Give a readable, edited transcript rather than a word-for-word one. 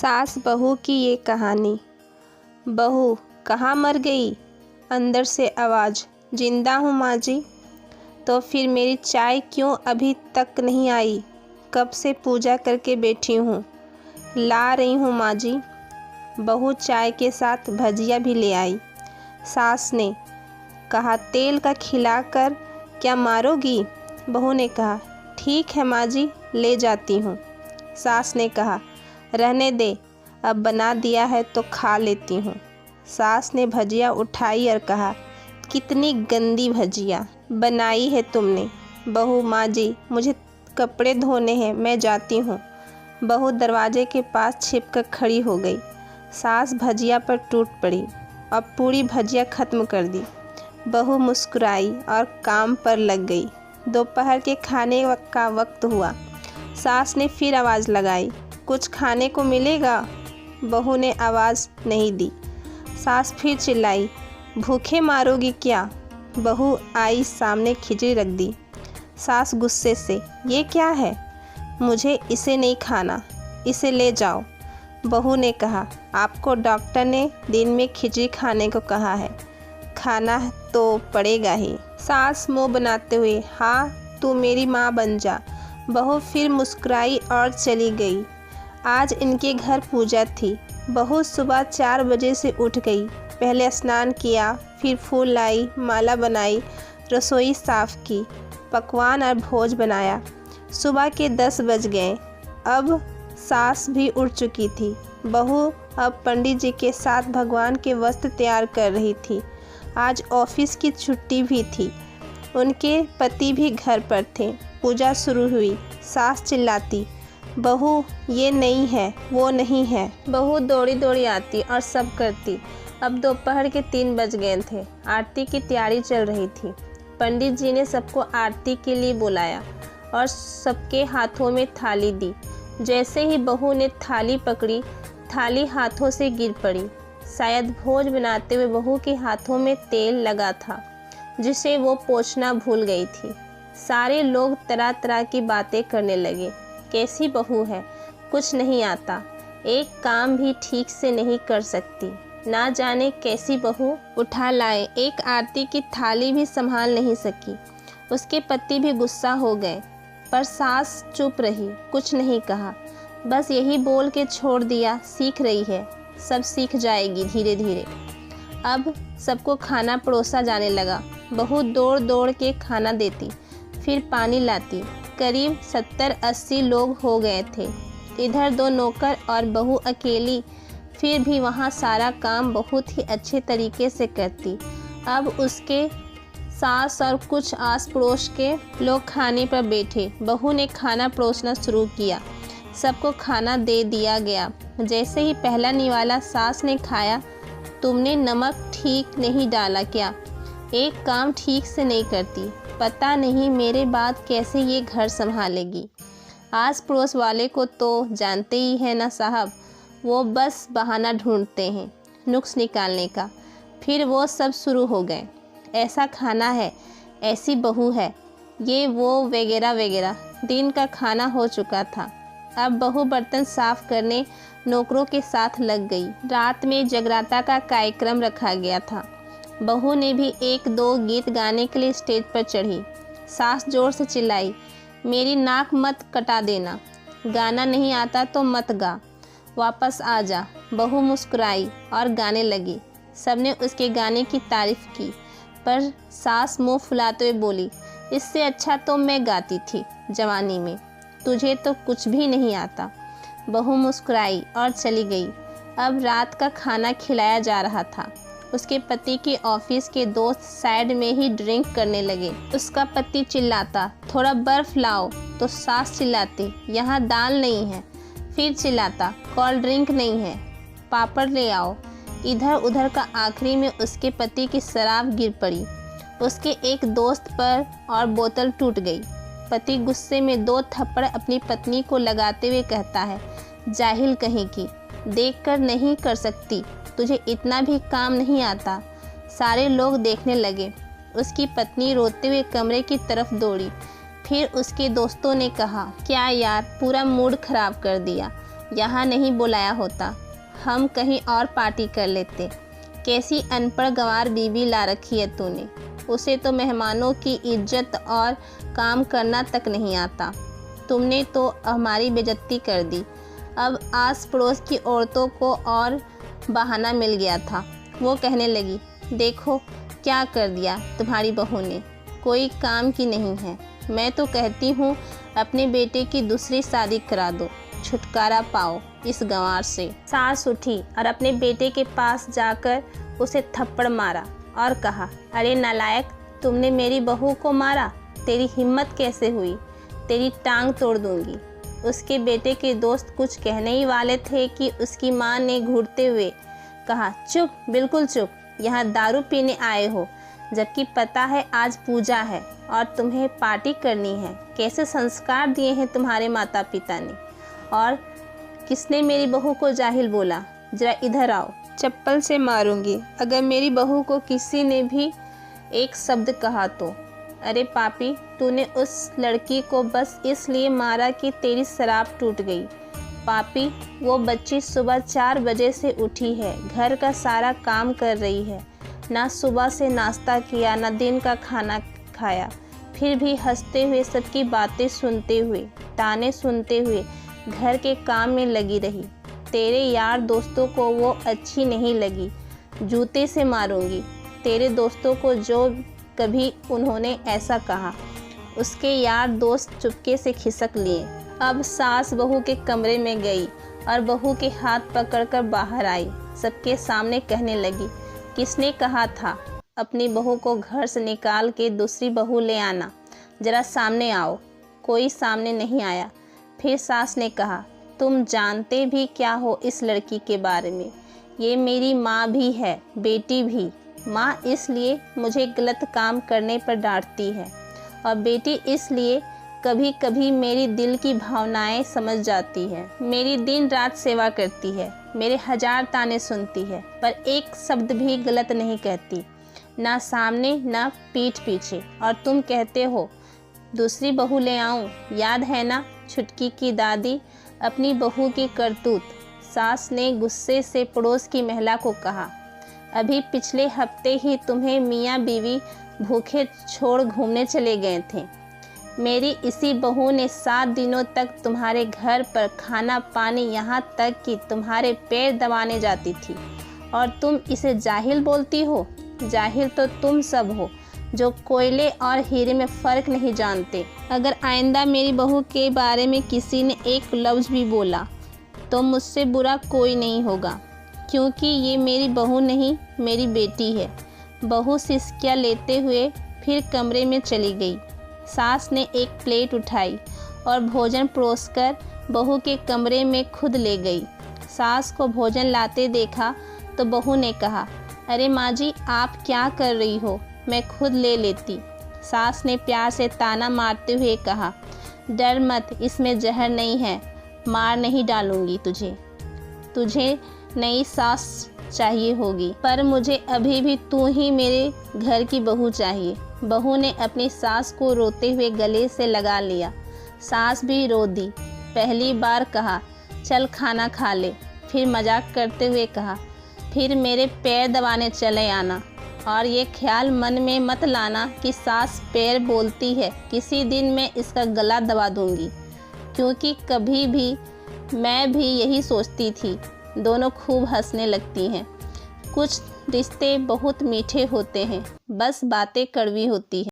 सास बहू की ये कहानी। बहू कहाँ मर गई? अंदर से आवाज़, जिंदा हूँ माँ जी। तो फिर मेरी चाय क्यों अभी तक नहीं आई? कब से पूजा करके बैठी हूँ, ला रही हूँ माँ जी। बहू चाय के साथ भजिया भी ले आई। सास ने कहा, तेल का खिलाकर क्या मारोगी? बहू ने कहा, ठीक है माँ जी, ले जाती हूँ। सास ने कहा, रहने दे, अब बना दिया है तो खा लेती हूँ। सास ने भजिया उठाई और कहा, कितनी गंदी भजिया बनाई है तुमने। बहू, माँ जी मुझे कपड़े धोने हैं, मैं जाती हूँ। बहू दरवाजे के पास छिपकर खड़ी हो गई। सास भजिया पर टूट पड़ी और पूरी भजिया खत्म कर दी। बहू मुस्कुराई और काम पर लग गई। दोपहर के खाने का वक्त हुआ। सास ने फिर आवाज़ लगाई, कुछ खाने को मिलेगा? बहू ने आवाज़ नहीं दी। सास फिर चिल्लाई, भूखे मारोगी क्या? बहू आई, सामने खिचड़ी रख दी। सास गुस्से से, ये क्या है? मुझे इसे नहीं खाना, इसे ले जाओ। बहू ने कहा, आपको डॉक्टर ने दिन में खिचड़ी खाने को कहा है, खाना तो पड़ेगा ही। सास मुँह बनाते हुए, हाँ तू मेरी माँ बन जा। बहू फिर मुस्कुराई और चली गई। आज इनके घर पूजा थी। बहू सुबह 4 बजे से उठ गई। पहले स्नान किया, फिर फूल लाई, माला बनाई, रसोई साफ की, पकवान और भोज बनाया। सुबह के 10 बज गए। अब सास भी उठ चुकी थी। बहू अब पंडित जी के साथ भगवान के वस्त्र तैयार कर रही थी। आज ऑफिस की छुट्टी भी थी। उनके पति भी घर पर थे। पूजा शुरू हुई। सास चिल्लाती, बहू ये नहीं है, वो नहीं है। बहू दौड़ी दौड़ी आती और सब करती। अब दोपहर के 3 बज गए थे। आरती की तैयारी चल रही थी। पंडित जी ने सबको आरती के लिए बुलाया और सबके हाथों में थाली दी। जैसे ही बहू ने थाली पकड़ी, थाली हाथों से गिर पड़ी। शायद भोज बनाते हुए बहू के हाथों में तेल लगा था, जिसे वो पोंछना भूल गई थी। सारे लोग तरह तरह की बातें करने लगे। कैसी बहू है, कुछ नहीं आता, एक काम भी ठीक से नहीं कर सकती, ना जाने कैसी बहू उठा लाए, एक आरती की थाली भी संभाल नहीं सकी। उसके पति भी गुस्सा हो गए, पर सास चुप रही, कुछ नहीं कहा, बस यही बोल के छोड़ दिया, सीख रही है, सब सीख जाएगी धीरे धीरे। अब सबको खाना परोसा जाने लगा। बहू दौड़ दौड़ के खाना देती, फिर पानी लाती। करीब 70-80 लोग हो गए थे। इधर 2 नौकर और बहू अकेली, फिर भी वहाँ सारा काम बहुत ही अच्छे तरीके से करती। अब उसके सास और कुछ आस पड़ोस के लोग खाने पर बैठे। बहू ने खाना परोसना शुरू किया। सबको खाना दे दिया गया। जैसे ही पहला निवाला सास ने खाया, तुमने नमक ठीक नहीं डाला क्या? एक काम ठीक से नहीं करती, पता नहीं मेरे बाद कैसे ये घर संभालेगी। आस पड़ोस वाले को तो जानते ही हैं ना साहब, वो बस बहाना ढूंढते हैं नुक्स निकालने का। फिर वो सब शुरू हो गए, ऐसा खाना है, ऐसी बहू है, ये वो वगैरह वगैरह। दिन का खाना हो चुका था। अब बहू बर्तन साफ करने नौकरों के साथ लग गई। रात में जगराता का कार्यक्रम रखा गया था। बहू ने भी 1-2 गीत गाने के लिए स्टेज पर चढ़ी। सास जोर से चिल्लाई, मेरी नाक मत कटा देना, गाना नहीं आता तो मत गा, वापस आ जा। बहू मुस्कुराई और गाने लगी। सबने उसके गाने की तारीफ की, पर सास मुंह फुलाते हुए बोली, इससे अच्छा तो मैं गाती थी जवानी में, तुझे तो कुछ भी नहीं आता। बहू मुस्कुराई और चली गई। अब रात का खाना खिलाया जा रहा था। उसके पति के ऑफिस के दोस्त साइड में ही ड्रिंक करने लगे। उसका पति चिल्लाता, थोड़ा बर्फ लाओ, तो सास चिल्लाती, यहाँ दाल नहीं है। फिर चिल्लाता, कोल्ड ड्रिंक नहीं है, पापड़ ले आओ। इधर उधर का आखिरी में उसके पति की शराब गिर पड़ी उसके एक दोस्त पर और बोतल टूट गई। पति गुस्से में 2 थप्पड़ अपनी पत्नी को लगाते हुए कहता है, जाहिल कहीं की, देखकर नहीं कर सकती, तुझे इतना भी काम नहीं आता। सारे लोग देखने लगे। उसकी पत्नी रोते हुए कमरे की तरफ दौड़ी। फिर उसके दोस्तों ने कहा, क्या यार, पूरा मूड खराब कर दिया, यहाँ नहीं बुलाया होता, हम कहीं और पार्टी कर लेते। कैसी अनपढ़ गंवार बीवी ला रखी है तूने, उसे तो मेहमानों की इज्जत और काम करना तक नहीं आता। तुमने तो हमारी बेइज्जती कर दी। अब आस पड़ोस की औरतों को और बहाना मिल गया था। वो कहने लगी, देखो क्या कर दिया तुम्हारी बहू ने, कोई काम की नहीं है। मैं तो कहती हूँ अपने बेटे की दूसरी शादी करा दो, छुटकारा पाओ इस गंवार से। सास उठी और अपने बेटे के पास जाकर उसे थप्पड़ मारा और कहा, अरे नालायक, तुमने मेरी बहू को मारा, तेरी हिम्मत कैसे हुई, तेरी टांग तोड़ दूंगी। उसके बेटे के दोस्त कुछ कहने ही वाले थे कि उसकी माँ ने घूरते हुए कहा, चुप, बिल्कुल चुप, यहाँ दारू पीने आए हो, जबकि पता है आज पूजा है और तुम्हें पार्टी करनी है। कैसे संस्कार दिए हैं तुम्हारे माता पिता ने। और किसने मेरी बहू को जाहिल बोला, जरा इधर आओ, चप्पल से मारूंगी अगर मेरी बहू को किसी ने भी एक शब्द कहा तो। अरे पापी, तूने उस लड़की को बस इसलिए मारा कि तेरी शराब टूट गई। पापी, वो बच्ची सुबह 4 बजे से उठी है, घर का सारा काम कर रही है, ना सुबह से नाश्ता किया, ना दिन का खाना खाया, फिर भी हंसते हुए सबकी बातें सुनते हुए, ताने सुनते हुए घर के काम में लगी रही। तेरे यार दोस्तों को वो अच्छी नहीं लगी, जूते से मारूंगी तेरे दोस्तों को जो कभी उन्होंने ऐसा कहा। उसके यार दोस्त चुपके से खिसक लिए। अब सास बहू के कमरे में गई और बहू के हाथ पकड़कर बाहर आई। सबके सामने कहने लगी, किसने कहा था अपनी बहू को घर से निकाल के दूसरी बहू ले आना, जरा सामने आओ। कोई सामने नहीं आया। फिर सास ने कहा, तुम जानते भी क्या हो इस लड़की के बारे में, ये मेरी माँ भी है, बेटी भी। माँ इसलिए मुझे गलत काम करने पर डांटती है और बेटी इसलिए कभी कभी मेरी दिल की भावनाएं समझ जाती है। मेरी दिन रात सेवा करती है, मेरे 1000 ताने सुनती है, पर एक शब्द भी गलत नहीं कहती, ना सामने ना पीठ पीछे। और तुम कहते हो दूसरी बहू ले आऊं, याद है ना छुटकी की दादी, अपनी बहू की करतूत। सास ने गुस्से से पड़ोस की महिला को कहा, अभी पिछले हफ्ते ही तुम्हें मियाँ बीवी भूखे छोड़ घूमने चले गए थे। मेरी इसी बहू ने 7 दिनों तक तुम्हारे घर पर खाना पानी, यहाँ तक कि तुम्हारे पैर दबाने जाती थी, और तुम इसे जाहिल बोलती हो। जाहिल तो तुम सब हो जो कोयले और हीरे में फ़र्क नहीं जानते। अगर आइंदा मेरी बहू के बारे में किसी ने एक लफ्ज़ भी बोला तो मुझसे बुरा कोई नहीं होगा, क्योंकि ये मेरी बहू नहीं, मेरी बेटी है। बहू सिसकियाँ लेते हुए फिर कमरे में चली गई। सास ने एक प्लेट उठाई और भोजन परोसकर बहू के कमरे में खुद ले गई। सास को भोजन लाते देखा तो बहू ने कहा, अरे माँ जी, आप क्या कर रही हो, मैं खुद ले लेती। सास ने प्यार से ताना मारते हुए कहा, डर मत, इसमें जहर नहीं है, मार नहीं डालूंगी तुझे। तुझे नई सास चाहिए होगी, पर मुझे अभी भी तू ही मेरे घर की बहू चाहिए। बहू ने अपनी सास को रोते हुए गले से लगा लिया। सास भी रो दी। पहली बार कहा, चल खाना खा ले, फिर मजाक करते हुए कहा, फिर मेरे पैर दबाने चले आना, और ये ख्याल मन में मत लाना कि सास पैर बोलती है, किसी दिन मैं इसका गला दबा दूंगी। क्योंकि कभी भी मैं भी यही सोचती थी। दोनों खूब हंसने लगती हैं। कुछ रिश्ते बहुत मीठे होते हैं, बस बातें कड़वी होती हैं।